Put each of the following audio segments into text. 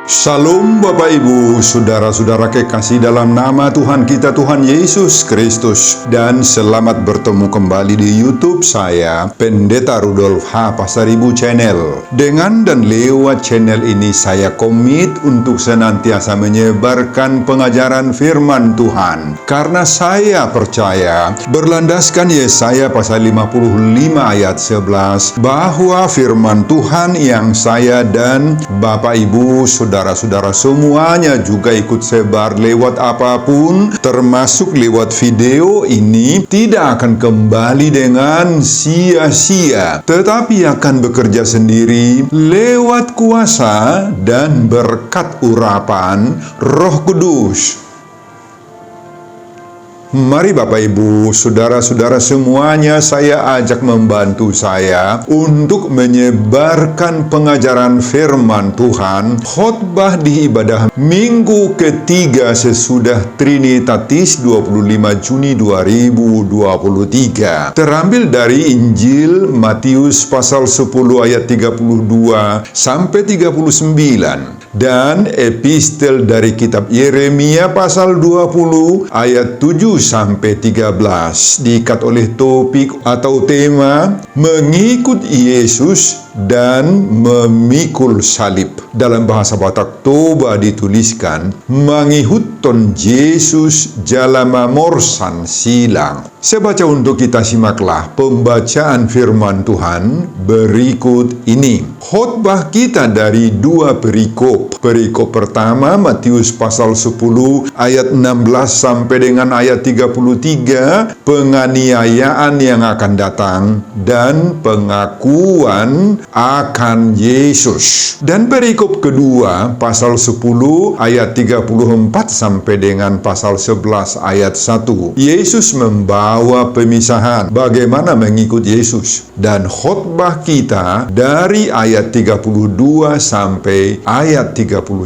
Shalom Bapak Ibu, saudara-saudara kekasih dalam nama Tuhan kita Tuhan Yesus Kristus. Dan selamat bertemu kembali di YouTube saya, Pendeta Rudolf H. Pasaribu Channel. Dengan dan lewat channel ini saya komit untuk senantiasa menyebarkan pengajaran firman Tuhan. Karena saya percaya, berlandaskan Yesaya pasal 55 ayat 11, bahwa firman Tuhan yang saya dan Bapak Ibu, saudara-saudara semuanya juga ikut sebar lewat apapun, termasuk lewat video ini, tidak akan kembali dengan sia-sia, tetapi akan bekerja sendiri lewat kuasa dan berkat urapan Roh Kudus. Mari Bapak Ibu, saudara-saudara semuanya, saya ajak membantu saya untuk menyebarkan pengajaran firman Tuhan, khotbah di ibadah minggu ketiga sesudah Trinitatis 25 Juni 2023. Terambil dari Injil Matius pasal 10 ayat 32 sampai 39. Dan epistel dari kitab Yeremia pasal 20 ayat 7 sampai 13, diikat oleh topik atau tema mengikut Yesus dan memikul salib. Dalam bahasa Batak Toba dituliskan mangihutton Yesus jalama morsan silang. Saya baca untuk kita, simaklah pembacaan firman Tuhan berikut ini. Khotbah kita dari dua perikop. Perikop pertama Matius pasal 10 ayat 16 sampai dengan ayat 33, penganiayaan yang akan datang dan pengakuan akan Yesus. Dan perikop kedua pasal 10 ayat 34 sampai dengan pasal 11 ayat 1. Yesus membawa pemisahan bagaimana mengikut Yesus. Dan khotbah kita dari ayat 32 sampai ayat 39.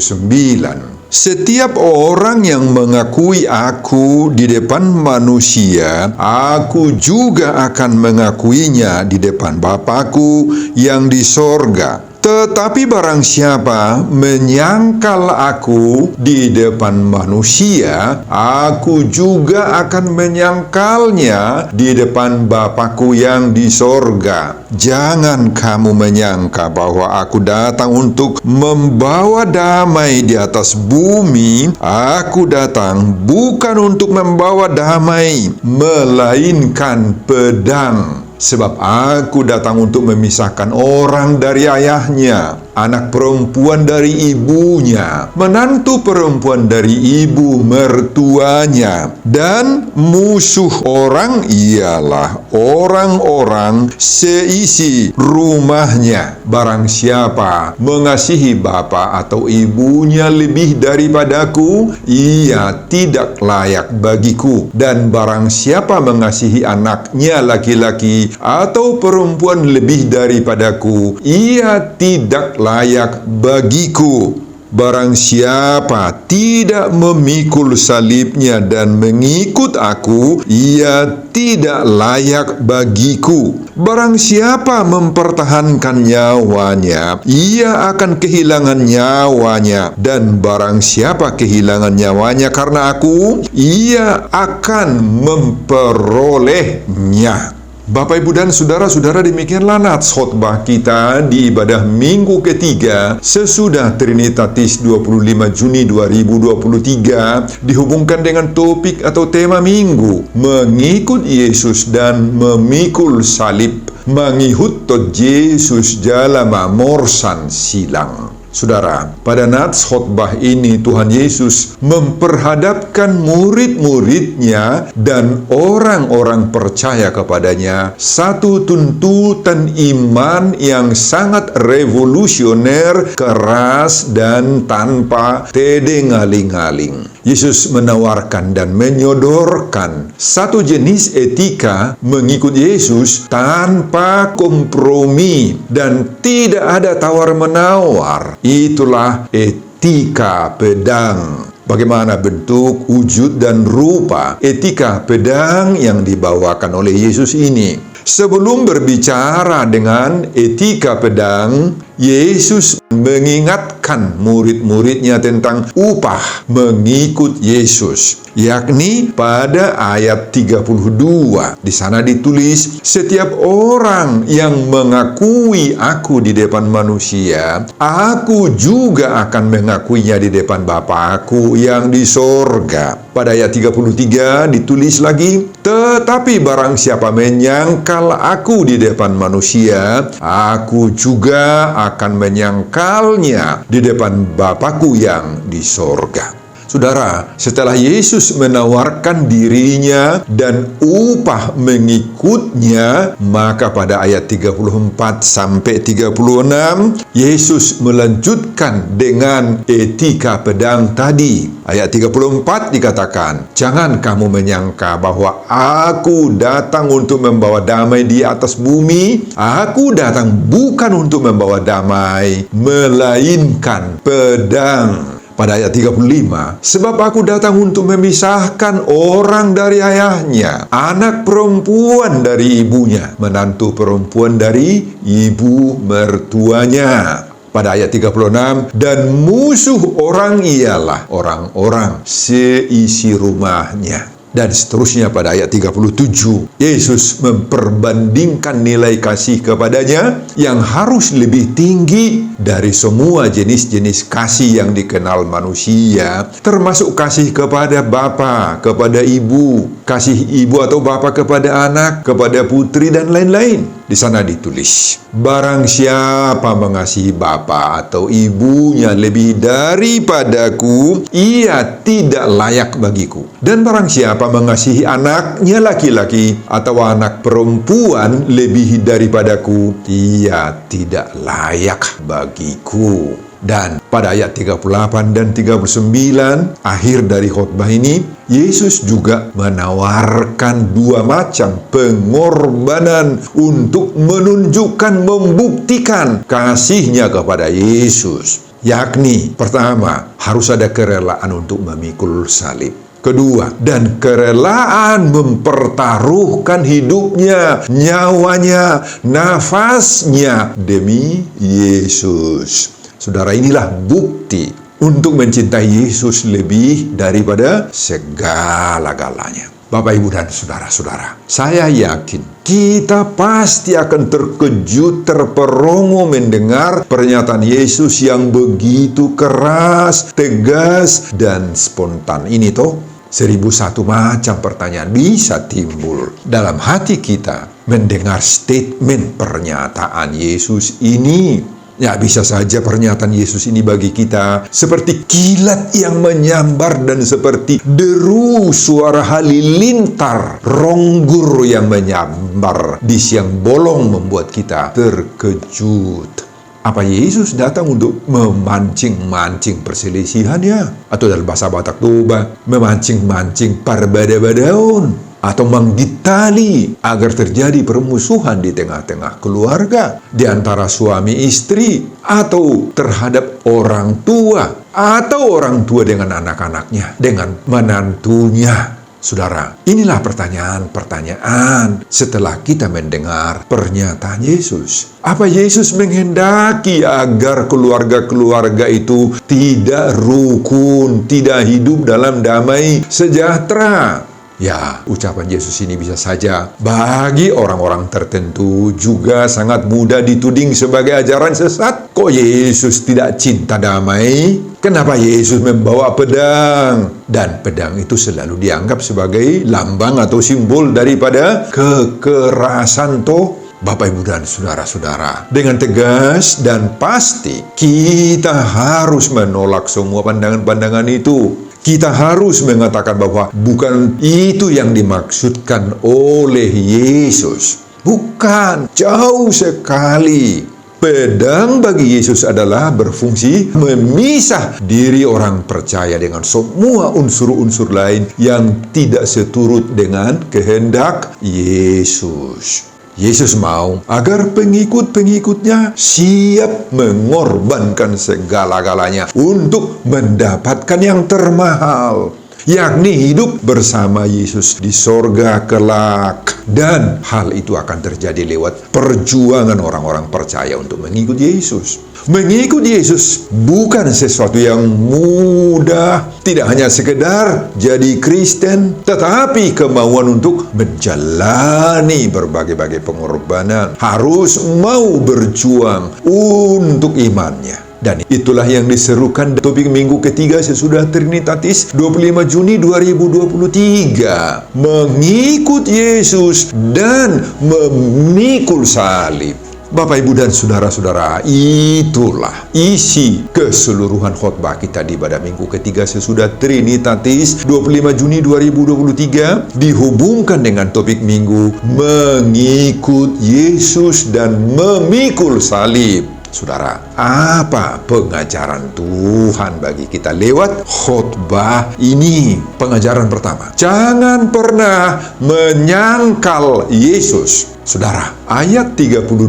Setiap orang yang mengakui aku di depan manusia, aku juga akan mengakuinya di depan Bapa-Ku yang di sorga. Tetapi barang siapa menyangkal aku di depan manusia, aku juga akan menyangkalnya di depan Bapa-Ku yang di sorga. Jangan kamu menyangka bahwa aku datang untuk membawa damai di atas bumi. Aku datang bukan untuk membawa damai, melainkan pedang. Sebab aku datang untuk memisahkan orang dari ayahnya, anak perempuan dari ibunya, menantu perempuan dari ibu mertuanya, dan musuh orang ialah orang-orang seisi rumahnya. Barang siapa mengasihi bapa atau ibunya lebih daripadaku, ia tidak layak bagiku. Dan barang siapa mengasihi anaknya laki-laki atau perempuan lebih daripadaku, ia tidak layak bagiku. Barang siapa tidak memikul salibnya dan mengikut aku, ia tidak layak bagiku. Barang siapa mempertahankan nyawanya, ia akan kehilangan nyawanya. Dan barang siapa kehilangan nyawanya karena aku, ia akan memperolehnya. Bapak, Ibu, dan saudara-saudara, demikianlah nats khotbah kita di ibadah minggu ketiga sesudah Trinitatis 25 Juni 2023, dihubungkan dengan topik atau tema minggu mengikut Yesus dan memikul salib. Mangihuttot Yesus jalama morsan silang. Saudara, pada nats khotbah ini Tuhan Yesus memperhadapkan murid-muridnya dan orang-orang percaya kepadanya satu tuntutan iman yang sangat revolusioner, keras, dan tanpa tedeng-aling-aling. Yesus menawarkan dan menyodorkan satu jenis etika mengikut Yesus tanpa kompromi dan tidak ada tawar-menawar. Itulah etika pedang. Bagaimana bentuk, wujud, dan rupa etika pedang yang dibawakan oleh Yesus ini? Sebelum berbicara dengan etika pedang, Yesus mengingatkan murid-muridnya tentang upah mengikut Yesus, yakni pada ayat 32. Di sana ditulis, "Setiap orang yang mengakui aku di depan manusia, aku juga akan mengakuinya di depan Bapa-Ku yang di sorga." Pada ayat 33 ditulis lagi, "Tetapi barang siapa menyangkal aku di depan manusia, aku juga akan menyangkalnya di depan Bapa-Ku yang di sorga." Saudara, setelah Yesus menawarkan dirinya dan upah mengikutnya, maka pada ayat 34 sampai 36, Yesus melanjutkan dengan etika pedang tadi. Ayat 34 dikatakan, "Jangan kamu menyangka bahwa aku datang untuk membawa damai di atas bumi. Aku datang bukan untuk membawa damai, melainkan pedang." Pada ayat 35, "Sebab aku datang untuk memisahkan orang dari ayahnya, anak perempuan dari ibunya, menantu perempuan dari ibu mertuanya." Pada ayat 36, "Dan musuh orang ialah orang-orang seisi rumahnya." Dan seterusnya pada ayat 37, Yesus memperbandingkan nilai kasih kepadanya yang harus lebih tinggi dari semua jenis-jenis kasih yang dikenal manusia, termasuk kasih kepada bapa, kepada ibu, kasih ibu atau bapa kepada anak, kepada putri, dan lain-lain. Di sana ditulis, "Barang siapa mengasihi bapa atau ibunya lebih daripadaku, ia tidak layak bagiku. Dan barang siapa mengasihi anaknya laki-laki atau anak perempuan lebih daripadaku, ia tidak layak bagiku." Dan pada ayat 38 dan 39, akhir dari khotbah ini, Yesus juga menawarkan dua macam pengorbanan untuk menunjukkan, membuktikan kasihnya kepada Yesus. Yakni, pertama, harus ada kerelaan untuk memikul salib. Kedua, dan kerelaan mempertaruhkan hidupnya, nyawanya, nafasnya demi Yesus. Saudara, inilah bukti untuk mencintai Yesus lebih daripada segala-galanya. Bapak, Ibu, dan saudara-saudara, saya yakin kita pasti akan terkejut, terperongo mendengar pernyataan Yesus yang begitu keras, tegas, dan spontan ini toh. 1001 macam pertanyaan bisa timbul dalam hati kita mendengar statement pernyataan Yesus ini. Ya, bisa saja pernyataan Yesus ini bagi kita seperti kilat yang menyambar dan seperti deru suara halilintar ronggur yang menyambar di siang bolong membuat kita terkejut. Apa Yesus datang untuk memancing-mancing perselisihan ya? Atau dalam bahasa Batak Toba, memancing-mancing parbada-badaun? Atau menggitali agar terjadi permusuhan di tengah-tengah keluarga, di antara suami istri, atau terhadap orang tua, atau orang tua dengan anak-anaknya, dengan menantunya. Saudara, inilah pertanyaan-pertanyaan setelah kita mendengar pernyataan Yesus. Apa Yesus menghendaki agar keluarga-keluarga itu tidak rukun, tidak hidup dalam damai sejahtera? Ya, ucapan Yesus ini bisa saja bagi orang-orang tertentu juga sangat mudah dituding sebagai ajaran sesat. Kok Yesus tidak cinta damai? Kenapa Yesus membawa pedang? Dan pedang itu selalu dianggap sebagai lambang atau simbol daripada kekerasan toh. Bapak, Ibu, dan saudara-saudara, dengan tegas dan pasti kita harus menolak semua pandangan-pandangan itu. Kita harus mengatakan bahwa bukan itu yang dimaksudkan oleh Yesus. Bukan, jauh sekali. Pedang bagi Yesus adalah berfungsi memisah diri orang percaya dengan semua unsur-unsur lain yang tidak seturut dengan kehendak Yesus. Yesus mau agar pengikut-pengikutnya siap mengorbankan segala-galanya untuk mendapatkan yang termahal, yakni hidup bersama Yesus di sorga kelak. Dan hal itu akan terjadi lewat perjuangan orang-orang percaya untuk mengikut Yesus. Mengikut Yesus bukan sesuatu yang mudah, tidak hanya sekedar jadi Kristen, tetapi kemauan untuk menjalani berbagai-bagai pengorbanan, harus mau berjuang untuk imannya. Dan itulah yang diserukan topik minggu ketiga sesudah Trinitatis 25 Juni 2023. Mengikut Yesus dan memikul salib. Bapak, Ibu, dan saudara-saudara, itulah isi keseluruhan khotbah kita di pada minggu ketiga sesudah Trinitatis 25 Juni 2023 dihubungkan dengan topik minggu mengikut Yesus dan memikul salib. Saudara, apa pengajaran Tuhan bagi kita lewat khotbah ini? Pengajaran pertama, jangan pernah menyangkal Yesus. Saudara, ayat 32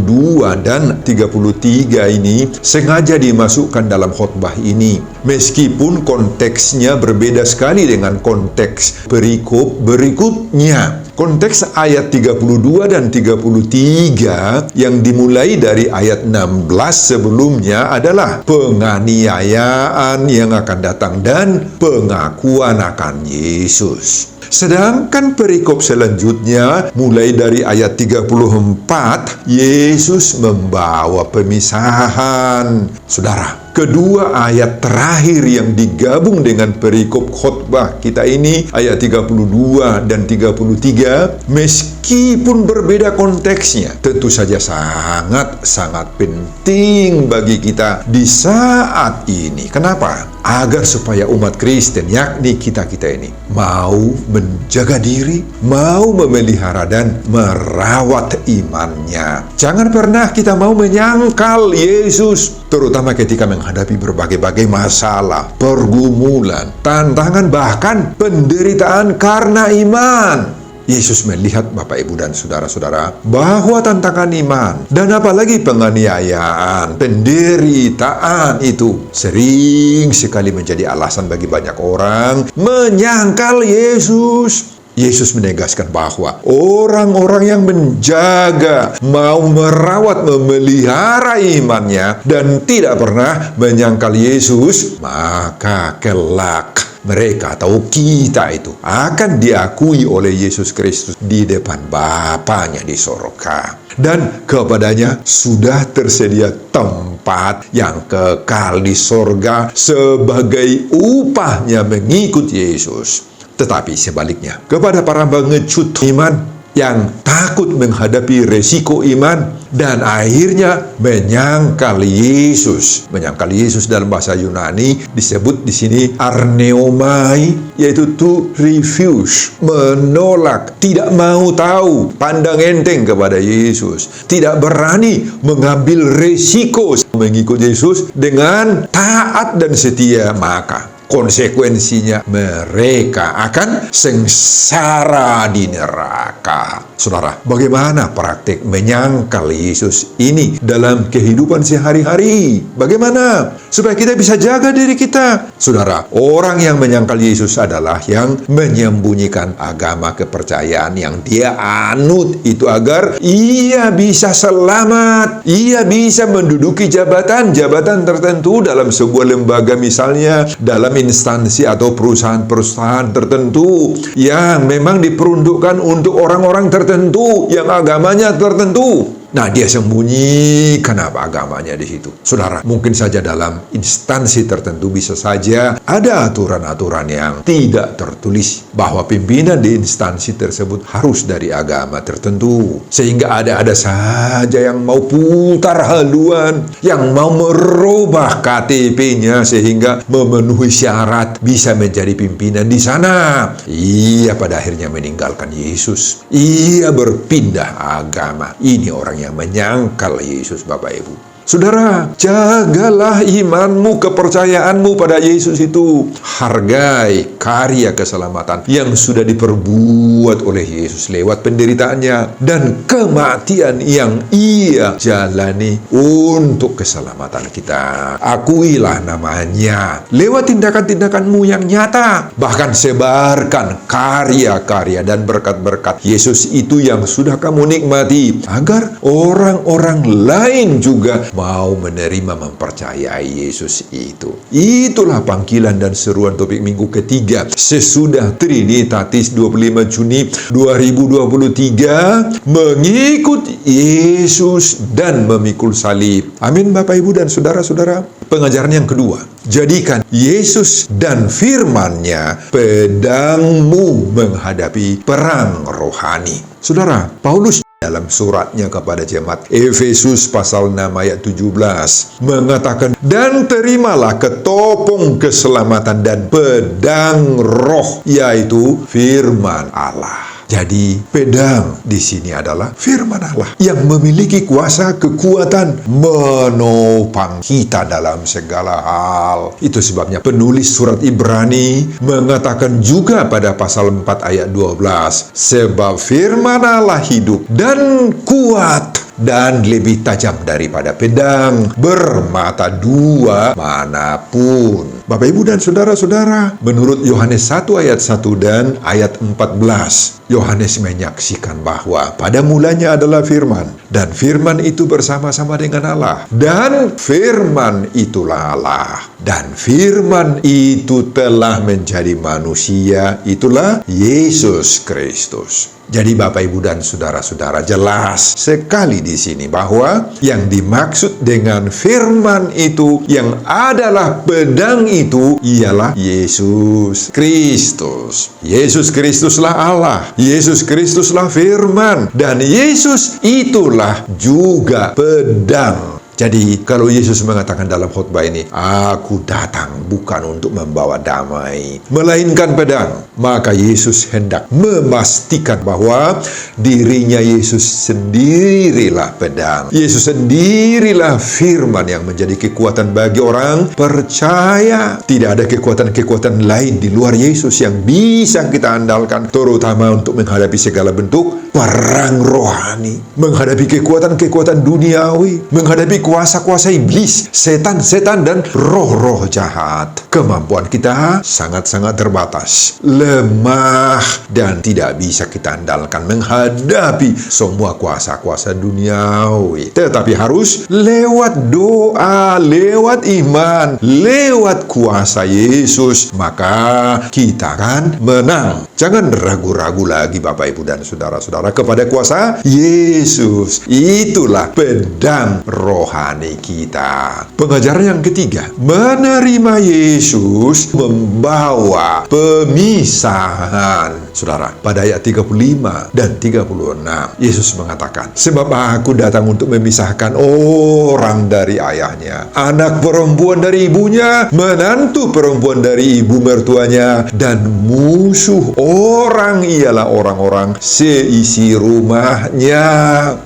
dan 33 ini sengaja dimasukkan dalam khotbah ini. Meskipun konteksnya berbeda sekali dengan konteks perikop berikutnya. Konteks ayat 32 dan 33 yang dimulai dari ayat 16 sebelumnya adalah penganiayaan yang akan datang dan pengakuan akan Yesus. Sedangkan perikop selanjutnya mulai dari ayat 34, Yesus membawa pemisahan. Saudara, kedua ayat terakhir yang digabung dengan perikop khotbah kita ini, ayat 32 dan 33, meskipun berbeda konteksnya, tentu saja sangat penting bagi kita di saat ini. Kenapa? Agar supaya umat Kristen, yakni kita-kita ini, mau menjaga diri, mau memelihara dan merawat imannya. Jangan pernah kita mau menyangkal Yesus, terutama ketika menghadapi berbagai-bagai masalah, pergumulan, tantangan, bahkan penderitaan karena iman. Yesus melihat Bapak, Ibu, dan saudara-saudara bahwa tantangan iman dan apalagi penganiayaan, penderitaan itu sering sekali menjadi alasan bagi banyak orang menyangkal Yesus. Yesus menegaskan bahwa orang-orang yang menjaga, mau merawat, memelihara imannya dan tidak pernah menyangkal Yesus, maka kelak mereka atau kita itu akan diakui oleh Yesus Kristus di depan Bapanya di sorga. Dan kepadanya sudah tersedia tempat yang kekal di sorga sebagai upahnya mengikut Yesus. Tetapi sebaliknya, kepada para pengecut iman yang takut menghadapi resiko iman dan akhirnya menyangkal Yesus. Menyangkal Yesus dalam bahasa Yunani disebut di sini arneomai, yaitu to refuse, menolak, tidak mau tahu, pandang enteng kepada Yesus, tidak berani mengambil resiko mengikut Yesus dengan taat dan setia, maka konsekuensinya mereka akan sengsara di neraka. Saudara, bagaimana praktik menyangkal Yesus ini dalam kehidupan sehari-hari? Bagaimana supaya kita bisa jaga diri kita? Saudara, orang yang menyangkal Yesus adalah yang menyembunyikan agama kepercayaan yang dia anut itu agar ia bisa selamat, ia bisa menduduki jabatan-jabatan tertentu dalam sebuah lembaga, misalnya dalam instansi atau perusahaan-perusahaan tertentu yang memang diperuntukkan untuk orang-orang tertentu yang agamanya tertentu. Nah, dia sembunyikan apa agamanya di situ. Saudara, mungkin saja dalam instansi tertentu bisa saja ada aturan-aturan yang tidak tertulis bahwa pimpinan di instansi tersebut harus dari agama tertentu. Sehingga ada saja yang mau putar haluan, yang mau merubah KTP-nya sehingga memenuhi syarat bisa menjadi pimpinan di sana. Ia pada akhirnya meninggalkan Yesus. Ia berpindah agama. Ini orang yang menyangkal Yesus, Bapak Ibu. Saudara, jagalah imanmu, kepercayaanmu pada Yesus itu. Hargai karya keselamatan yang sudah diperbuat oleh Yesus lewat penderitaannya dan kematian yang Ia jalani untuk keselamatan kita. Akuilah namanya lewat tindakan-tindakanmu yang nyata. Bahkan sebarkan karya-karya dan berkat-berkat Yesus itu yang sudah kamu nikmati, agar orang-orang lain juga mau menerima, mempercayai Yesus itu. Itulah panggilan dan seruan topik minggu ketiga sesudah Trinitatis 25 Juni 2023, mengikut Yesus dan memikul salib. Amin Bapak Ibu dan saudara-saudara. Pengajaran yang kedua, jadikan Yesus dan firman-Nya pedangmu menghadapi perang rohani. Saudara, Paulus dalam suratnya kepada jemaat Efesus pasal 6 ayat 17 mengatakan, dan terimalah ketopong keselamatan dan pedang roh, yaitu firman Allah. Jadi pedang di sini adalah firman Allah yang memiliki kuasa kekuatan menopang kita dalam segala hal. Itu sebabnya penulis surat Ibrani mengatakan juga pada pasal 4 ayat 12, sebab firman Allah hidup dan kuat dan lebih tajam daripada pedang bermata dua manapun. Bapak Ibu dan saudara-saudara, menurut Yohanes 1 ayat 1 dan ayat 14, Yohanes menyaksikan bahwa pada mulanya adalah firman, dan firman itu bersama-sama dengan Allah, dan firman itulah Allah, dan firman itu telah menjadi manusia, itulah Yesus Kristus. Jadi Bapak Ibu dan saudara-saudara, jelas sekali di sini bahwa yang dimaksud dengan firman itu yang adalah pedang itu ialah Yesus Kristus. Yesus Kristuslah Allah, Yesus Kristuslah firman, dan Yesus itulah juga pedang. Jadi kalau Yesus mengatakan dalam khotbah ini, aku datang bukan untuk membawa damai, melainkan pedang, maka Yesus hendak memastikan bahwa dirinya Yesus sendirilah pedang. Yesus sendirilah firman yang menjadi kekuatan bagi orang percaya. Tidak ada kekuatan-kekuatan lain di luar Yesus yang bisa kita andalkan, terutama untuk menghadapi segala bentuk perang rohani, menghadapi kekuatan-kekuatan duniawi, menghadapi kuasa-kuasa iblis, setan-setan, dan roh-roh jahat. Kemampuan kita sangat-sangat terbatas, lemah, dan tidak bisa kita andalkan menghadapi semua kuasa-kuasa duniawi. Tetapi harus lewat doa, lewat iman, lewat kuasa Yesus, maka kita akan menang. Jangan ragu-ragu lagi Bapak Ibu dan saudara-saudara kepada kuasa Yesus. Itulah pedang rohani kita. Pengajaran yang ketiga, menerima Yesus membawa pemisahan. Saudara, pada ayat 35 dan 36, Yesus mengatakan, sebab aku datang untuk memisahkan orang dari ayahnya, anak perempuan dari ibunya, menantu perempuan dari ibu mertuanya, dan musuh orang ialah orang-orang seisi rumahnya.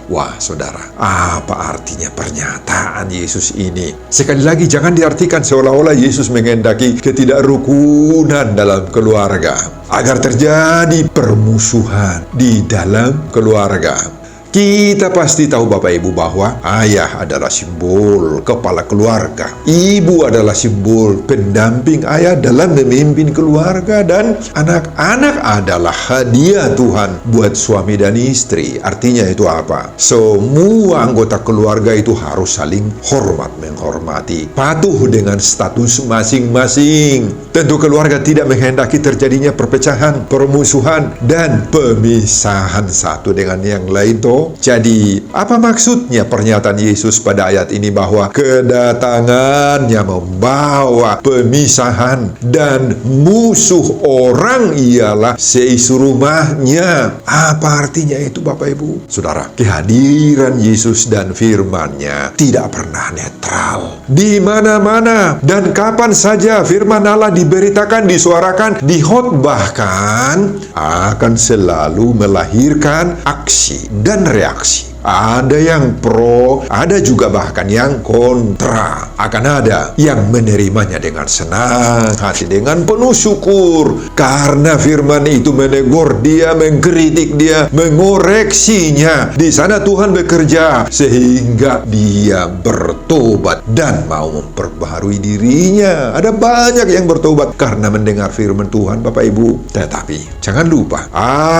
Wah, saudara, apa artinya pernyataan Yesus ini? Sekali lagi, jangan diartikan seolah-olah Yesus menghendaki ketidakrukunan dalam keluarga, agar terjadi permusuhan di dalam keluarga. Kita pasti tahu Bapak Ibu bahwa ayah adalah simbol kepala keluarga. Ibu adalah simbol pendamping ayah dalam memimpin keluarga, dan anak-anak adalah hadiah Tuhan buat suami dan istri. Artinya itu apa? Semua anggota keluarga itu harus saling hormat, menghormati, patuh dengan status masing-masing. Tentu keluarga tidak menghendaki terjadinya perpecahan, permusuhan, dan pemisahan satu dengan yang lain toh. Jadi, apa maksudnya pernyataan Yesus pada ayat ini bahwa kedatangannya membawa pemisahan dan musuh orang ialah seisi rumahnya? Apa artinya itu Bapak Ibu? Saudara, kehadiran Yesus dan firman-Nya tidak pernah netral. Di mana-mana dan kapan saja firman Allah diberitakan, disuarakan, dikhotbahkan, akan selalu melahirkan aksi dan reaksi. Ada yang pro, ada juga bahkan yang kontra. Akan ada yang menerimanya dengan senang hati, dengan penuh syukur, karena firman itu menegur dia, mengkritik dia, mengoreksinya. Di sana Tuhan bekerja sehingga dia bertobat dan mau memperbaharui dirinya. Ada banyak yang bertobat karena mendengar firman Tuhan, Bapak Ibu. Tetapi jangan lupa,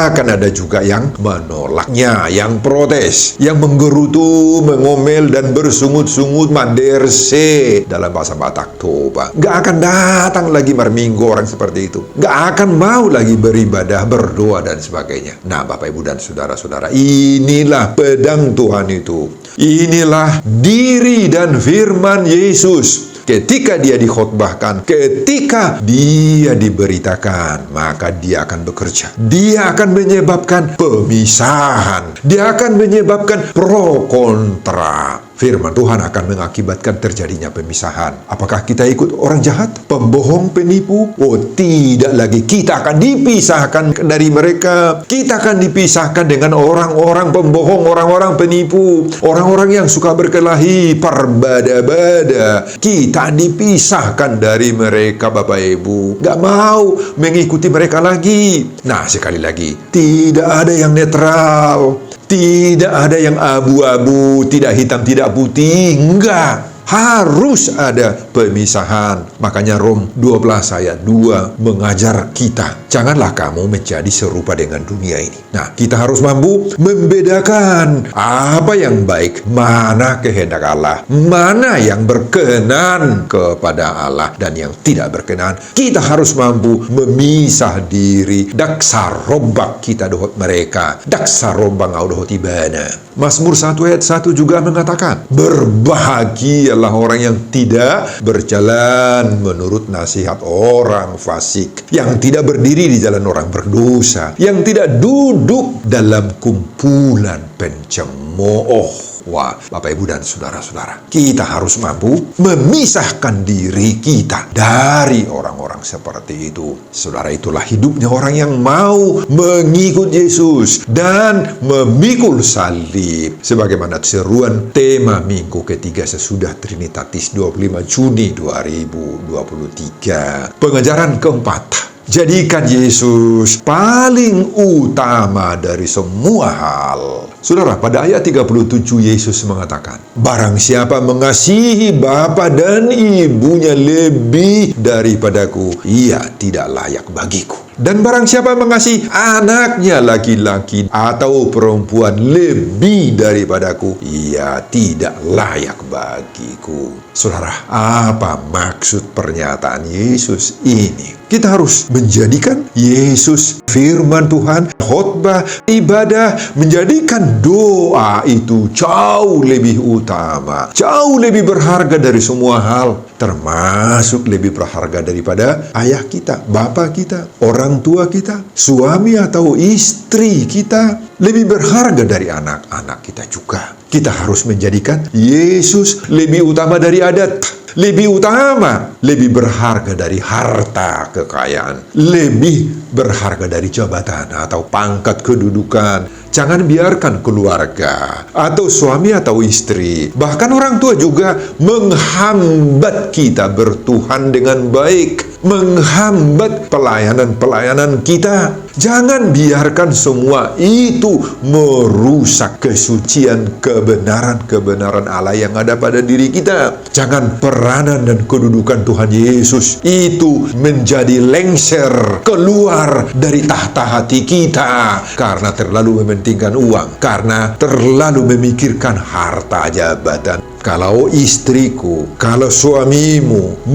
akan ada juga yang menolaknya, yang protes, yang menggerutu, mengomel, dan bersungut-sungut, manderse dalam bahasa Batak Toba. Gak akan datang lagi marminggu orang seperti itu. Gak akan mau lagi beribadah, berdoa, dan sebagainya. Nah, Bapak Ibu dan saudara-saudara, inilah pedang Tuhan itu. Inilah diri dan firman Yesus. Ketika dia dikhotbahkan, ketika dia diberitakan, maka dia akan bekerja. Dia akan menyebabkan pemisahan. Dia akan menyebabkan pro kontra. Firman Tuhan akan mengakibatkan terjadinya pemisahan. Apakah kita ikut orang jahat, pembohong, penipu? Oh, tidak lagi. Kita akan dipisahkan dari mereka. Kita akan dipisahkan dengan orang-orang pembohong, orang-orang penipu, orang-orang yang suka berkelahi, perbada-bada. Kita dipisahkan dari mereka, Bapak Ibu. Gak mau mengikuti mereka lagi. Nah, sekali lagi, tidak ada yang netral. Tidak ada yang abu-abu, tidak hitam, tidak putih. Enggak. Harus ada pemisahan. Makanya Rom 12 ayat 2 mengajar kita, janganlah kamu menjadi serupa dengan dunia ini. Nah, kita harus mampu membedakan apa yang baik, mana kehendak Allah, mana yang berkenan kepada Allah, dan yang tidak berkenan. Kita harus mampu memisah diri. Daksa robbak kita dohot mereka, daksa robbang au dohot ibana. Mazmur 1 ayat 1 juga mengatakan, berbahagialah orang yang tidak berjalan menurut nasihat orang fasik, yang tidak berdiri di jalan orang berdosa, yang tidak duduk dalam kumpulan pencemooh. Wah, Bapak Ibu dan saudara-saudara, kita harus mampu memisahkan diri kita dari orang-orang seperti itu. Saudara, itulah hidupnya orang yang mau mengikut Yesus dan memikul salib. Sebagaimana seruan tema minggu ketiga sesudah Trinitatis 25 Juni 2023. Pengajaran keempat, jadikan Yesus paling utama dari semua hal. Saudara, pada ayat 37 Yesus mengatakan, barang siapa mengasihi bapa dan ibunya lebih daripadaku, ia tidak layak bagiku. Dan barang siapa mengasihi anaknya laki-laki atau perempuan lebih daripadaku, ia tidak layak bagiku. Saudara, apa maksud pernyataan Yesus ini? Kita harus menjadikan Yesus, firman Tuhan, khotbah, ibadah, menjadikan doa itu jauh lebih utama, jauh lebih berharga dari semua hal, termasuk lebih berharga daripada ayah kita, bapa kita, orang tua kita, suami atau istri kita, lebih berharga dari anak-anak kita juga. Kita harus menjadikan Yesus lebih utama dari adat, lebih utama, lebih berharga dari harta kekayaan, lebih berharga dari jabatan atau pangkat kedudukan. Jangan biarkan keluarga atau suami atau istri, bahkan orang tua juga menghambat kita bertuhan dengan baik, menghambat pelayanan-pelayanan kita. Jangan biarkan semua itu merusak kesucian, kebenaran Allah yang ada pada diri kita. Jangan peranan dan kedudukan Tuhan Yesus itu menjadi lengser keluar dari tahta hati kita karena terlalu mementingkan uang, karena terlalu memikirkan harta jabatan. Kalau istriku, kalau suamimu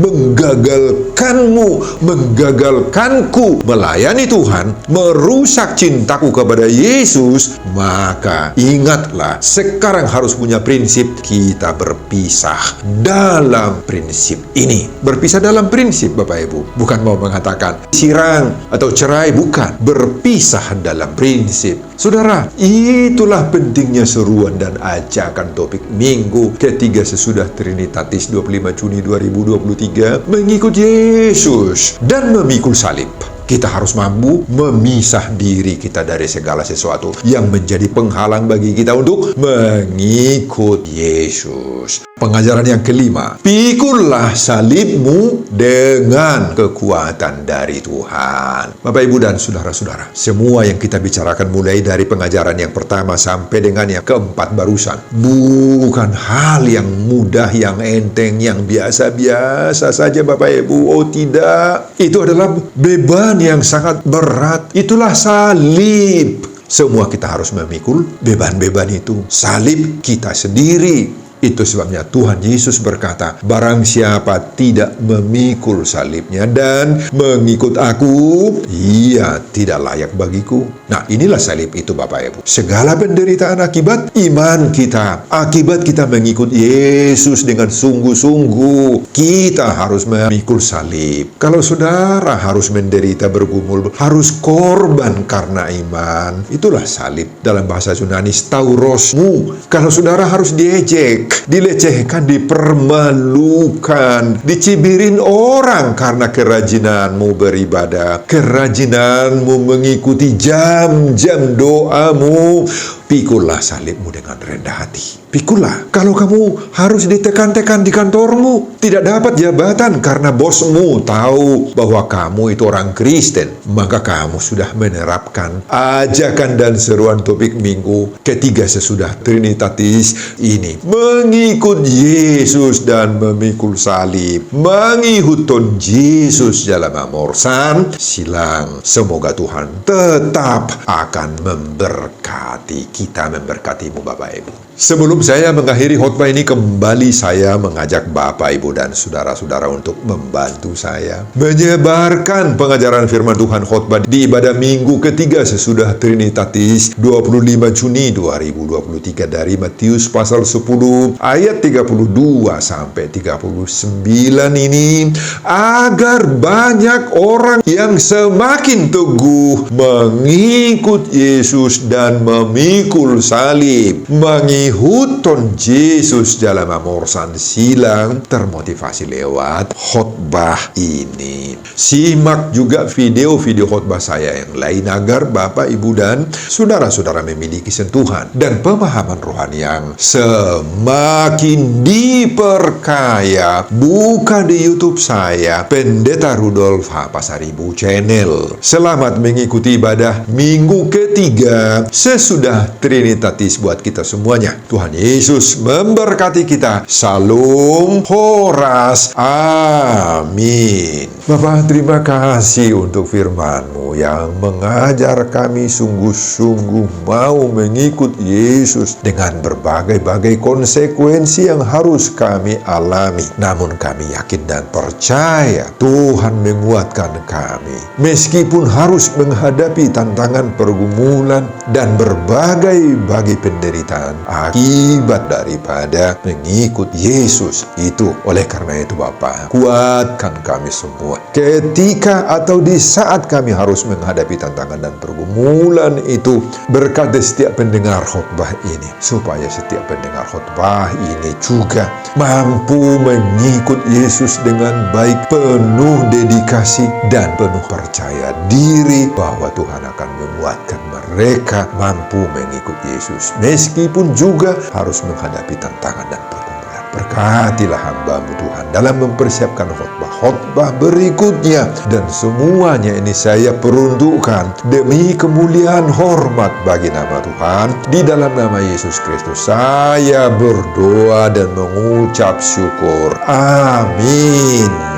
menggagalkanku melayani Tuhan, merusak cintaku kepada Yesus, maka ingatlah, sekarang harus punya prinsip, kita berpisah dalam prinsip ini. Berpisah dalam prinsip, Bapak Ibu. Bukan mau mengatakan sirang atau cerai, bukan. Berpisah dalam prinsip. Saudara, itulah pentingnya seruan dan ajakan topik minggu ketiga sesudah Trinitatis 25 Juni 2023, mengikut Yesus dan memikul salib. Kita harus mampu memisah diri kita dari segala sesuatu yang menjadi penghalang bagi kita untuk mengikut Yesus. Pengajaran yang kelima, pikullah salibmu dengan kekuatan dari Tuhan. Bapak, Ibu, dan saudara-saudara, semua yang kita bicarakan mulai dari pengajaran yang pertama sampai dengan yang keempat barusan, bukan hal yang mudah, yang enteng, yang biasa-biasa saja, Bapak, Ibu. Oh tidak, itu adalah beban yang sangat berat. Itulah salib. Semua kita harus memikul beban-beban itu. Salib kita sendiri. Itu sebabnya Tuhan Yesus berkata, barang siapa tidak memikul salibnya dan mengikut aku, ia tidak layak bagiku. Nah, inilah salib itu, Bapak Ibu. Segala penderitaan akibat iman kita, akibat kita mengikut Yesus dengan sungguh-sungguh, kita harus memikul salib. Kalau saudara harus menderita bergumul, harus korban karena iman, itulah salib. Dalam bahasa Yunani, staurosmu. Kalau saudara harus diejek, dilecehkan, dipermalukan, dicibirin orang karena kerajinanmu beribadah, kerajinanmu mengikuti jam-jam doamu, pikullah salibmu dengan rendah hati. Pikullah. Kalau kamu harus ditekan-tekan di kantormu, tidak dapat jabatan karena bosmu tahu bahwa kamu itu orang Kristen, maka kamu sudah menerapkan ajakan dan seruan topik minggu ketiga sesudah Trinitatis ini. Mengikut Yesus dan memikul salib, mengikut Yesus dalam amorsan silang. Semoga Tuhan tetap akan memberkati kita, memberkatimu, Bapak Ibu. Sebelum saya mengakhiri khotbah ini, kembali saya mengajak Bapak, Ibu, dan saudara-saudara untuk membantu saya menyebarkan pengajaran firman Tuhan khotbah di ibadah minggu ketiga sesudah Trinitatis 25 Juni 2023 dari Matius pasal 10 ayat 32 sampai 39 ini, agar banyak orang yang semakin teguh mengikut Yesus dan memikul salib, mengikut Yesus dalam amorsan silang, termotivasi lewat khotbah ini. Simak juga video-video khotbah saya yang lain agar Bapak, Ibu, dan saudara-saudara memiliki sentuhan dan pemahaman rohani yang semakin diperkaya. Buka di YouTube saya, Pendeta Rudolf H. Pasaribu Channel. Selamat mengikuti ibadah minggu ketiga sesudah Trinitatis buat kita semuanya. Tuhan Yesus memberkati kita. Salam Horas. Amin. Bapa, terima kasih untuk firman-Mu yang mengajar kami sungguh-sungguh mau mengikut Yesus dengan berbagai-bagai konsekuensi yang harus kami alami. Namun kami yakin dan percaya Tuhan menguatkan kami. Meskipun harus menghadapi tantangan pergumulan dan berbagai-bagai penderitaan akibat daripada mengikut Yesus itu. Oleh karena itu, Bapa, kuatkan kami semua ketika atau di saat kami harus menghadapi tantangan dan pergumulan itu. Berkati setiap pendengar khotbah ini, supaya setiap pendengar khotbah ini juga mampu mengikut Yesus dengan baik, penuh dedikasi dan penuh percaya diri bahwa Tuhan akan menguatkan mereka mampu mengikut Yesus, meskipun juga harus menghadapi tantangan dan pergumulan. Berkatilah hamba-Mu Tuhan dalam mempersiapkan khotbah berikutnya, dan semuanya ini saya peruntukkan demi kemuliaan hormat bagi nama Tuhan. Di dalam nama Yesus Kristus saya berdoa dan mengucap syukur. Amin.